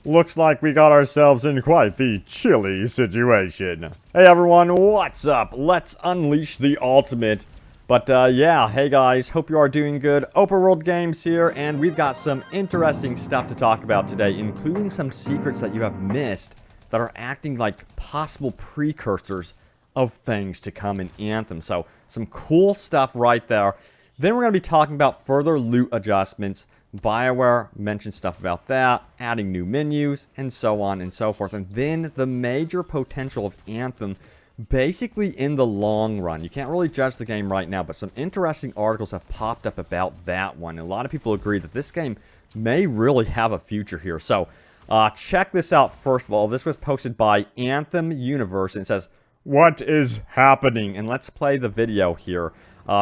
Looks like we got ourselves in quite the chilly situation. Hey everyone, what's up? Let's unleash the ultimate. But yeah, hey guys, hope you are doing good. Open World Games here, and we've got some interesting stuff to talk about today, including some secrets that you have missed that are acting like possible precursors of things to come in Anthem. So, some cool stuff right there. Then we're going to be talking about further loot adjustments. Bioware mentioned stuff about that, adding new menus, and so on and so forth. And then the major potential of Anthem, basically in the long run. You can't really judge the game right now, but some interesting articles have popped up about that one. And a lot of people agree that this game may really have a future here. So, check this out first of all. This was posted by Anthem Universe, and it says, "What is happening?" And let's play the video here.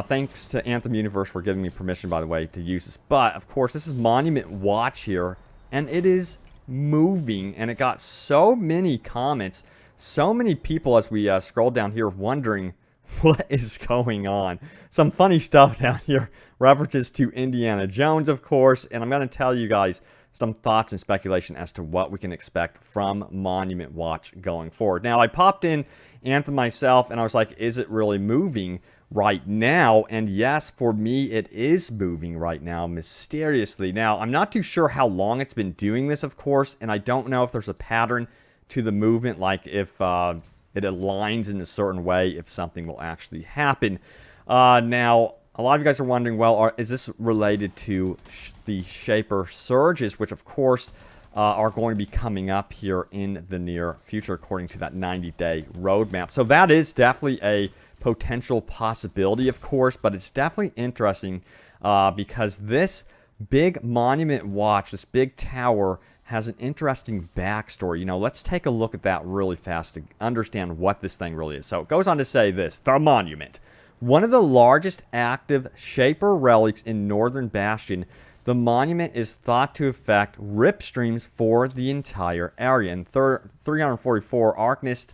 Thanks to Anthem Universe for giving me permission, by the way, to use this. But, of course, this is Monument Watch here, and it is moving, and it got so many comments, so many people as we scroll down here wondering what is going on. Some funny stuff down here, references to Indiana Jones, of course, and I'm going to tell you guys some thoughts and speculation as to what we can expect from Monument Watch going forward. Now, I popped in Anthem myself, and I was like, is it really moving right now? And yes, for me, it is moving right now, mysteriously. Now, I'm not too sure how long it's been doing this, of course, and I don't know if there's a pattern to the movement, like if it aligns in a certain way, if something will actually happen. Now, a lot of you guys are wondering, well, is this related to the Shaper surges, which, of course, are going to be coming up here in the near future, according to that 90-day roadmap. So that is definitely a potential possibility, of course, but it's definitely interesting because this big Monument Watch, this big tower, has an interesting backstory. You know, let's take a look at that really fast to understand what this thing really is. So it goes on to say this: the Monument, one of the largest active Shaper relics in Northern Bastion. The Monument is thought to affect rip streams for the entire area. In 344, Arcanists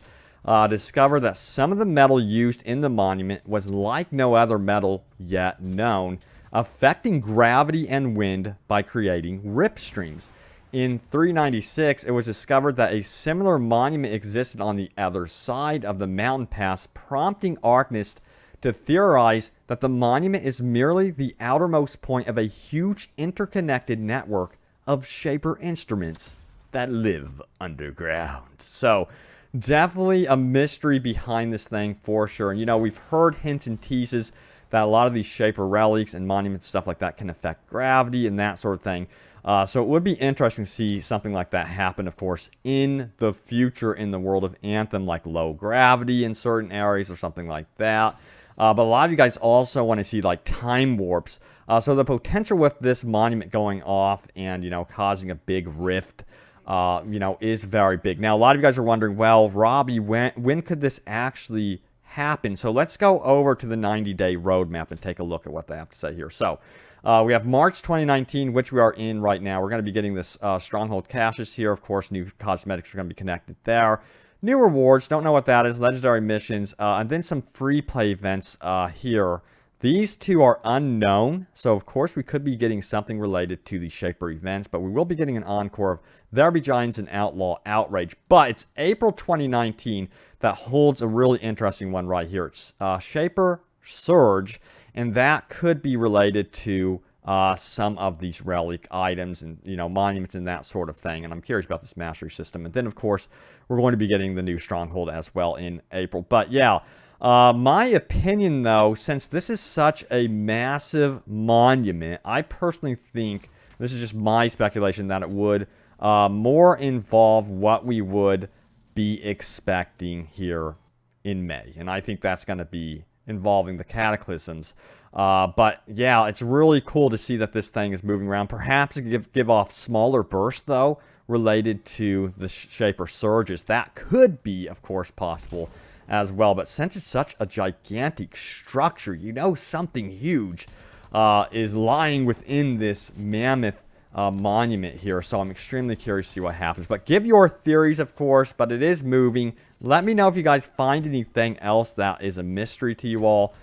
discovered that some of the metal used in the Monument was like no other metal yet known, affecting gravity and wind by creating rip streams. In 396, it was discovered that a similar monument existed on the other side of the mountain pass, prompting Arcanists to theorize that the monument is merely the outermost point of a huge interconnected network of Shaper instruments that live underground. So, definitely a mystery behind this thing for sure. And, you know, we've heard hints and teases that a lot of these Shaper relics and monuments, stuff like that, can affect gravity and that sort of thing. So it would be interesting to see something like that happen, of course, in the future in the world of Anthem, like low gravity in certain areas or something like that. But a lot of you guys also want to see like time warps. So the potential with this monument going off and, you know, causing a big rift, you know, is very big. Now, a lot of you guys are wondering, well, Robbie, when could this actually happen? So let's go over to the 90-day roadmap and take a look at what they have to say here. So we have March 2019, which we are in right now. We're going to be getting this Stronghold caches here. Of course, new cosmetics are going to be connected there. New rewards, don't know what that is. Legendary missions, and then some free play events here. These two are unknown, so of course we could be getting something related to the Shaper events, but we will be getting an encore of There Be Giants and Outlaw Outrage. But it's April 2019 that holds a really interesting one right here. It's Shaper Surge, and that could be related to some of these relic items and, you know, monuments and that sort of thing. And I'm curious about this mastery system. And then, of course, we're going to be getting the new Stronghold as well in April. But yeah, my opinion, though, since this is such a massive monument, I personally think, this is just my speculation, that it would more involve what we would be expecting here in May. And I think that's going to be involving the cataclysms. But yeah, it's really cool to see that this thing is moving around. Perhaps give off smaller bursts, though, related to the Shaper surges. That could be, of course, possible as well. But since it's such a gigantic structure, you know, something huge is lying within this mammoth monument here. So I'm extremely curious to see what happens. But give your theories, of course, but it is moving. Let me know if you guys find anything else that is a mystery to you all.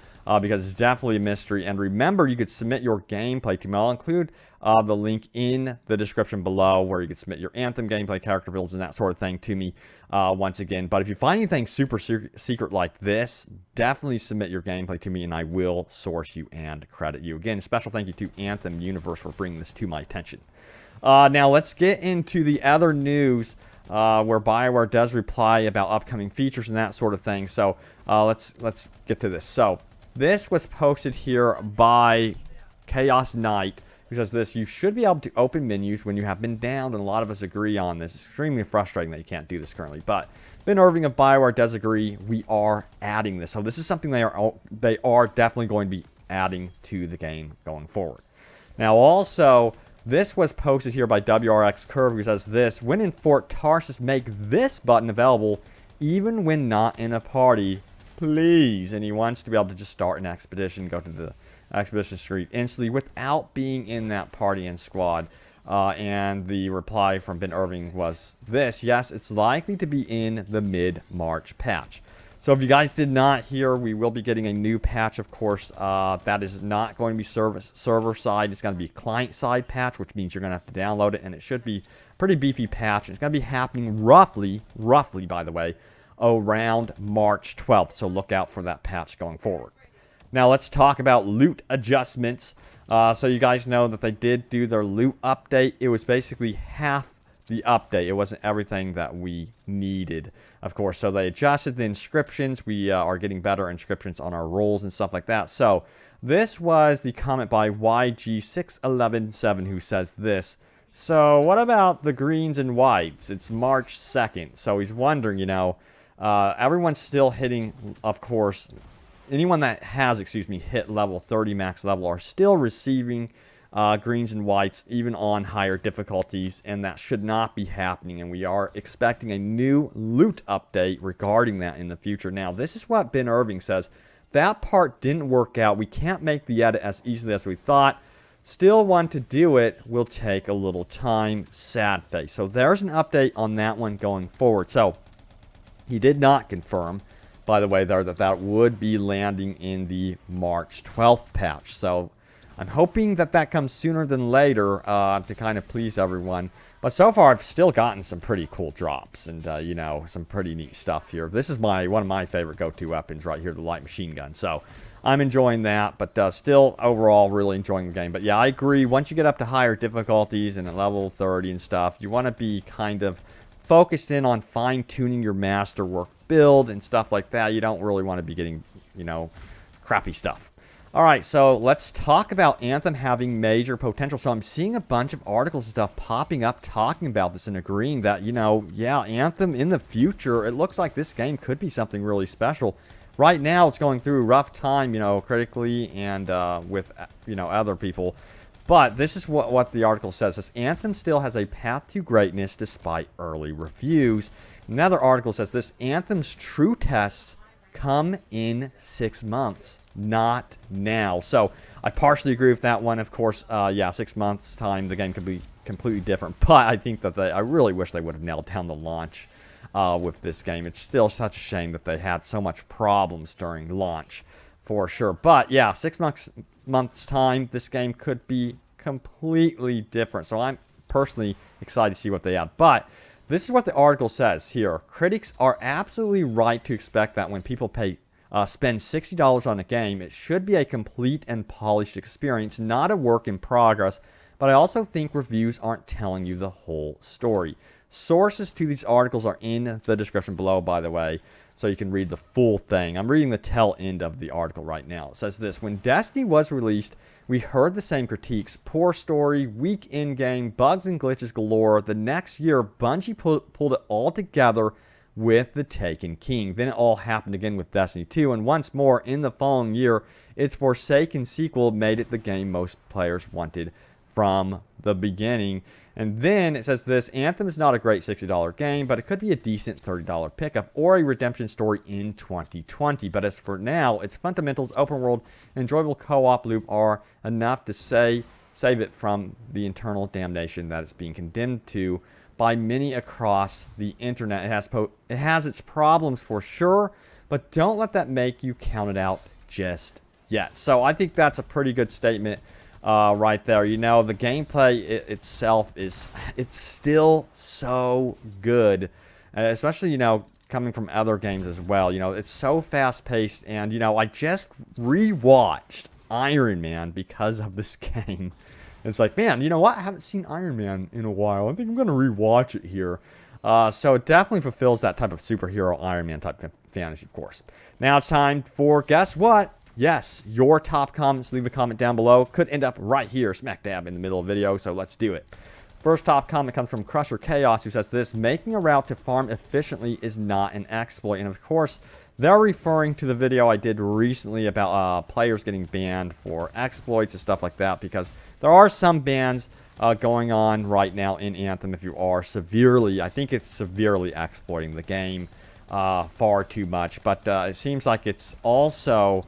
because it's definitely a mystery. And remember, you could submit your gameplay to me. I'll include the link in the description below where you can submit your Anthem gameplay, character builds, and that sort of thing to me once again. But if you find anything super secret like this, definitely submit your gameplay to me, and I will source you and credit you. Again, special thank you to Anthem Universe for bringing this to my attention. Now, let's get into the other news where Bioware does reply about upcoming features and that sort of thing. So let's get to this. So this was posted here by Chaos Knight, who says this: you should be able to open menus when you have been downed, and a lot of us agree on this. It's extremely frustrating that you can't do this currently, but Ben Irving of Bioware does agree we are adding this. So this is something they are definitely going to be adding to the game going forward. Now also, this was posted here by WRX Curve, who says this: when in Fort Tarsus, make this button available even when not in a party, please. And he wants to be able to just start an expedition, go to the expedition street instantly without being in that party and squad. And the reply from Ben Irving was this: yes, it's likely to be in the mid-March patch. So if you guys did not hear, we will be getting a new patch, of course. That is not going to be server side. It's going to be client side patch, which means you're going to have to download it, and it should be a pretty beefy patch. It's going to be happening roughly, by the way, around March 12th. So look out for that patch going forward. Now let's talk about loot adjustments. So you guys know that they did do their loot update. It was basically half the update. It wasn't everything that we needed, of course. So they adjusted the inscriptions. We are getting better inscriptions on our rolls and stuff like that. So this was the comment by YG6117, who says this: so what about the greens and whites? It's March 2nd. So he's wondering, you know, everyone's still hitting, of course, anyone that has, hit level 30 max level are still receiving greens and whites, even on higher difficulties, and that should not be happening, and we are expecting a new loot update regarding that in the future. Now, this is what Ben Irving says: that part didn't work out. We can't make the edit as easily as we thought. Still want to do it. Will take a little time. Sad face. So there's an update on that one going forward. So he did not confirm, by the way, there, that would be landing in the March 12th patch. So I'm hoping that comes sooner than later to kind of please everyone. But so far, I've still gotten some pretty cool drops and, you know, some pretty neat stuff here. This is one of my favorite go-to weapons right here, the light machine gun. So I'm enjoying that, but still overall really enjoying the game. But yeah, I agree. Once you get up to higher difficulties and at level 30 and stuff, you want to be kind of focused in on fine-tuning your masterwork build and stuff like that. You don't really want to be getting, you know, crappy stuff. All right, so let's talk about Anthem having major potential. So I'm seeing a bunch of articles and stuff popping up talking about this and agreeing that, you know, yeah, Anthem in the future, it looks like this game could be something really special. Right now, it's going through a rough time, you know, critically and with, you know, other people. But this is what the article says. This Anthem still has a path to greatness despite early reviews. Another article says this: Anthem's true tests come in 6 months, not now. So I partially agree with that one. Of course, yeah, 6 months time, the game could be completely different. But I think that I really wish they would have nailed down the launch with this game. It's still such a shame that they had so much problems during launch, for sure. But yeah, 6 months time, this game could be completely different. So I'm personally excited to see what they add. But this is what the article says here: critics are absolutely right to expect that when people spend $60 on a game, it should be a complete and polished experience, not a work in progress. But I also think reviews aren't telling you the whole story. Sources to these articles are in the description below, by the way, so you can read the full thing. I'm reading the tail end of the article right now. It says this: when Destiny was released, we heard the same critiques: poor story, weak in-game, bugs and glitches galore. The next year, Bungie pulled it all together with The Taken King. Then it all happened again with Destiny 2, and once more in the following year, its Forsaken sequel made it the game most players wanted from the beginning. And then it says this: Anthem is not a great $60 game, but it could be a decent $30 pickup or a redemption story in 2020. But as for now, its fundamentals, open world, and enjoyable co-op loop are enough to save it from the eternal damnation that it's being condemned to by many across the internet. It has its problems for sure, but don't let that make you count it out just yet. So I think that's a pretty good statement right there. You know, the gameplay itself it's still so good, especially, you know, coming from other games as well. You know, it's so fast-paced, and, you know, I just rewatched Iron Man because of this game. It's like, man, you know what? I haven't seen Iron Man in a while. I think I'm going to rewatch it here. So it definitely fulfills that type of superhero Iron Man type of fantasy, of course. Now it's time for, guess what? Yes, your top comments. Leave a comment down below. Could end up right here, smack dab in the middle of the video, so let's do it. First top comment comes from Crusher Chaos, who says this: making a route to farm efficiently is not an exploit. And of course, they're referring to the video I did recently about players getting banned for exploits and stuff like that, because there are some bans going on right now in Anthem if you are severely, I think it's severely exploiting the game far too much. But it seems like it's also,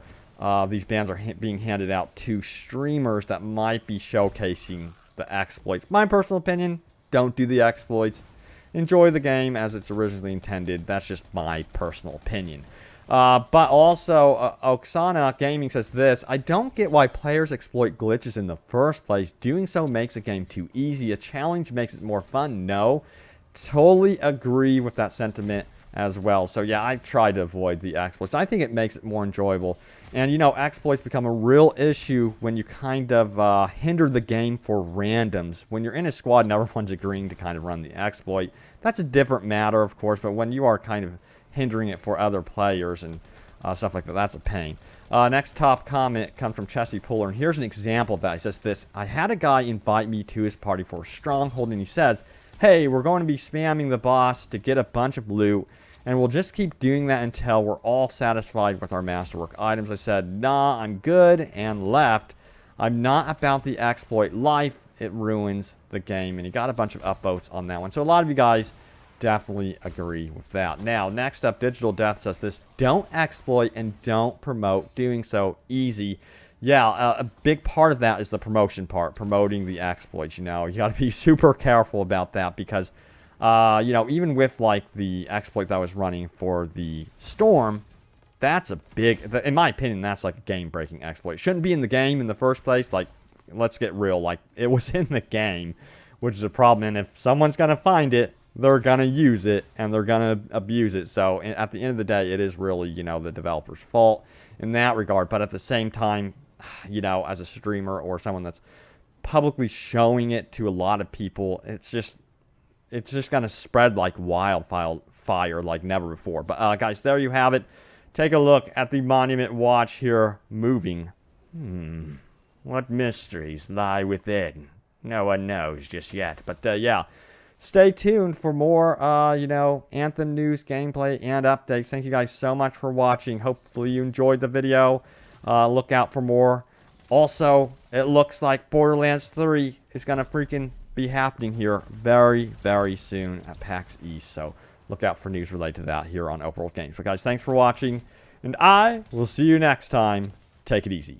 these bans are being handed out to streamers that might be showcasing the exploits. My personal opinion, don't do the exploits. Enjoy the game as it's originally intended. That's just my personal opinion. But also, Oksana Gaming says this: I don't get why players exploit glitches in the first place. Doing so makes a game too easy. A challenge makes it more fun. No, totally agree with that sentiment as well. So yeah, I try to avoid the exploits. I think it makes it more enjoyable. And, you know, exploits become a real issue when you kind of hinder the game for randoms. When you're in a squad and everyone's agreeing to kind of run the exploit, that's a different matter, of course. But when you are kind of hindering it for other players and stuff like that, that's a pain. Next top comment comes from Chesty Puller, and here's an example of that. He says this: I had a guy invite me to his party for a stronghold, and he says, hey, we're going to be spamming the boss to get a bunch of loot, and we'll just keep doing that until we're all satisfied with our masterwork items. I said, nah, I'm good, and left. I'm not about the exploit life. It ruins the game. And he got a bunch of upvotes on that one. So a lot of you guys definitely agree with that. Now, next up, Digital Death says this: don't exploit and don't promote. Doing so easy. Yeah, a big part of that is the promotion part, promoting the exploits. You know, you got to be super careful about that, because you know, even with like the exploit that I was running for the Storm, that's a big, in my opinion, that's like a game-breaking exploit. It shouldn't be in the game in the first place. Like, let's get real. Like, it was in the game, which is a problem. And if someone's gonna find it, they're gonna use it and they're gonna abuse it. So at the end of the day, it is really, you know, the developer's fault in that regard. But at the same time, you know, as a streamer or someone that's publicly showing it to a lot of people, it's just going to spread like wildfire like never before. But guys, there you have it. Take a look at the Monument Watch here moving. What mysteries lie within? No one knows just yet. But yeah, stay tuned for more, you know, Anthem news, gameplay, and updates. Thank you guys so much for watching. Hopefully you enjoyed the video. Look out for more. Also, it looks like Borderlands 3 is going to freaking be happening here very, very soon at PAX East. So look out for news related to that here on Open World Games. But guys, thanks for watching, and I will see you next time. Take it easy.